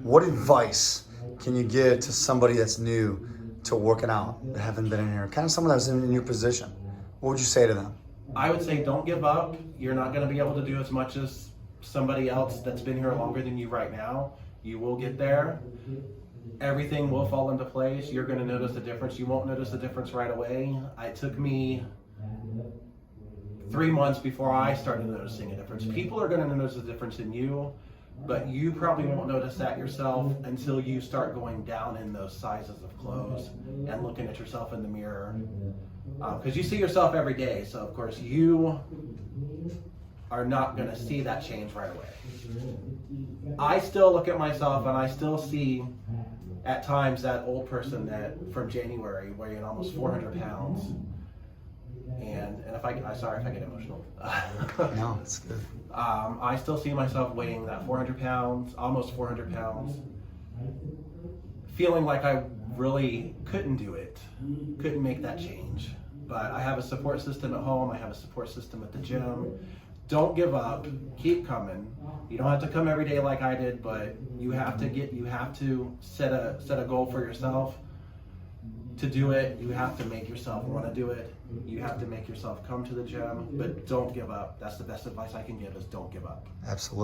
What advice can you give to somebody that's new to working out, that haven't been in here, kind of someone that's in your position? What would you say to them? I would say don't give up. You're not going to be able to do as much as somebody else that's been here longer than you right now. You will get there. Everything will fall into place. You're going to notice the difference. You won't notice the difference right away. It took me 3 months before I started noticing a difference. People are going to notice a difference in you, but you probably won't notice that yourself until you start going down in those sizes of clothes and looking at yourself in the mirror. Because you see yourself every day, so of course you are not going to see that change right away. I still look at myself and I still see at times that old person that from January weighing almost 400 pounds. And if sorry if I get emotional. No, it's good. I still see myself weighing that 400 pounds, almost 400 pounds, feeling like I really couldn't do it, couldn't make that change. But I have a support system at home, I have a support system at the gym. Don't give up, keep coming. You don't have to come every day like I did, but you have to set a goal for yourself. To do it, you have to make yourself want to do it. You have to make yourself come to the gym, but don't give up. That's the best advice I can give is don't give up. Absolutely.